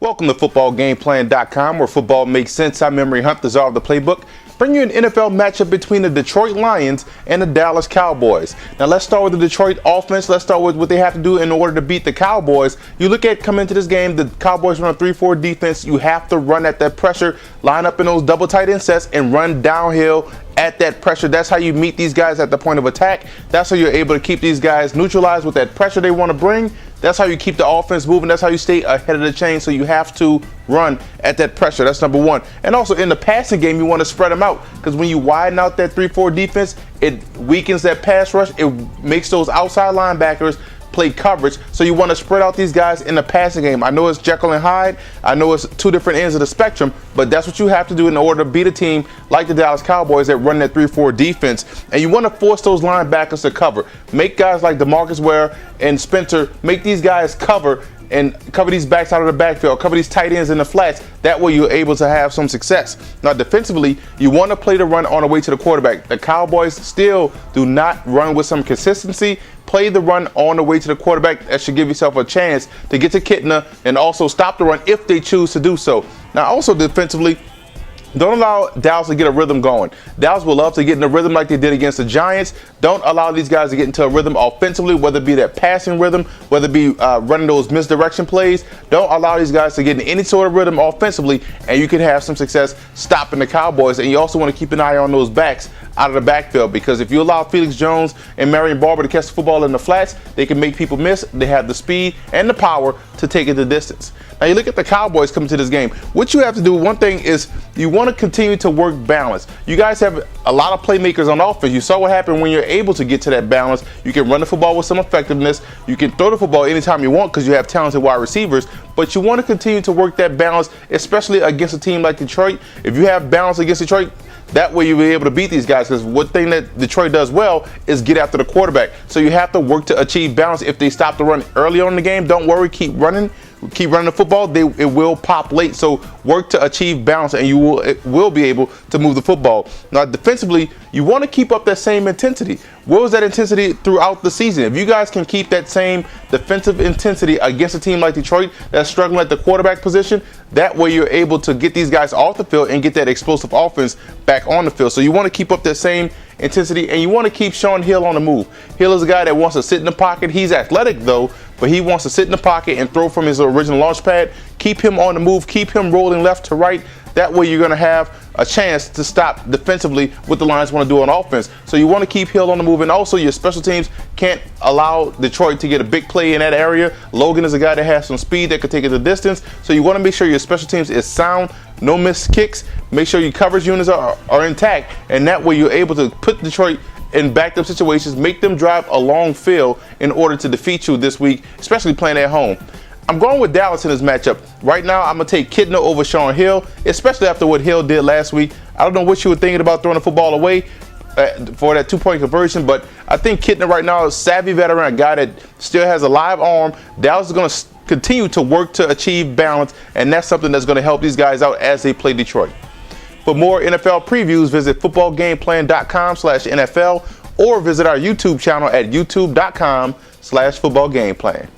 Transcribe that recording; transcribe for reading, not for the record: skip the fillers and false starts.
Welcome to footballgameplan.com, where football makes sense. I'm Memory Hunt, the czar of the playbook. Bring you an NFL matchup between the Detroit Lions and the Dallas Cowboys. Now let's start with the Detroit offense. Let's start with what they have to do in order to beat the Cowboys. You look at coming into this game, the Cowboys run a 3-4 defense. You have to run at that pressure, line up in those double tight end sets, and run downhill at that pressure. That's how you meet these guys at the point of attack. That's how you're able to keep these guys neutralized with that pressure they want to bring. That's how you keep the offense moving. That's how you stay ahead of the chain. So you have to run at that pressure. That's number one. And also in the passing game, you want to spread them out, because when you widen out that 3-4 defense, it weakens that pass rush. It makes those outside linebackers play coverage. So you want to spread out these guys in the passing game. I know it's Jekyll and Hyde. I know it's two different ends of the spectrum, but that's what you have to do in order to beat a team like the Dallas Cowboys that run that 3-4 defense. And you want to force those linebackers to cover. Make guys like DeMarcus Ware and Spencer, make these guys cover and cover these backs out of the backfield, cover these tight ends in the flats. That way you're able to have some success. Now defensively, you want to play the run on the way to the quarterback. The Cowboys still do not run with some consistency. Play the run on the way to the quarterback. That should give yourself a chance to get to Kitna and also stop the run if they choose to do so. Now also defensively, don't allow Dallas to get a rhythm going. Dallas will love to get in a rhythm like they did against the Giants. Don't allow these guys to get into a rhythm offensively, whether it be that passing rhythm, whether it be running those misdirection plays. Don't allow these guys to get in any sort of rhythm offensively, and you can have some success stopping the Cowboys. And you also want to keep an eye on those backs out of the backfield, because if you allow Felix Jones and Marion Barber to catch the football in the flats, they can make people miss. They have the speed and the power to take it the distance. Now you look at the Cowboys coming to this game. What you have to do, one thing is you want to continue to work balance. You guys have a lot of playmakers on offense. You saw what happened when you're able to get to that balance. You can run the football with some effectiveness. You can throw the football anytime you want because you have talented wide receivers. But you want to continue to work that balance, especially against a team like Detroit. If you have balance against Detroit, that way you'll be able to beat these guys, because one thing that Detroit does well is get after the quarterback. So you have to work to achieve balance. If they stop the run early on in the game, don't worry, keep running the football. It will pop late. So work to achieve balance, and you will be able to move the football. Now defensively, you want to keep up that same intensity. What was that intensity throughout the season? If you guys can keep that same defensive intensity against a team like Detroit that's struggling at the quarterback position, that way you're able to get these guys off the field and get that explosive offense back on the field. So you want to keep up that same intensity, and you want to keep Shaun Hill on the move. Hill is a guy that wants to sit in the pocket. He's athletic though, but he wants to sit in the pocket and throw from his original launch pad. Keep him on the move. Keep him rolling left to right. That way you're going to have a chance to stop defensively what the Lions want to do on offense. So you want to keep Hill on the move, and also your special teams can't allow Detroit to get a big play in that area. Logan is a guy that has some speed that could take it the distance. So you want to make sure your special teams is sound, no missed kicks. Make sure your coverage units are intact, and that way you're able to put Detroit in backed up situations, make them drive a long field in order to defeat you this week, especially playing at home. I'm going with Dallas in this matchup. Right now, I'm going to take Kitna over Shaun Hill, especially after what Hill did last week. I don't know what you were thinking about throwing the football away for that 2-point conversion, but I think Kitna right now is a savvy veteran, a guy that still has a live arm. Dallas is going to continue to work to achieve balance, and that's something that's going to help these guys out as they play Detroit. For more NFL previews, visit footballgameplan.com/NFL or visit our YouTube channel at youtube.com/footballgameplan.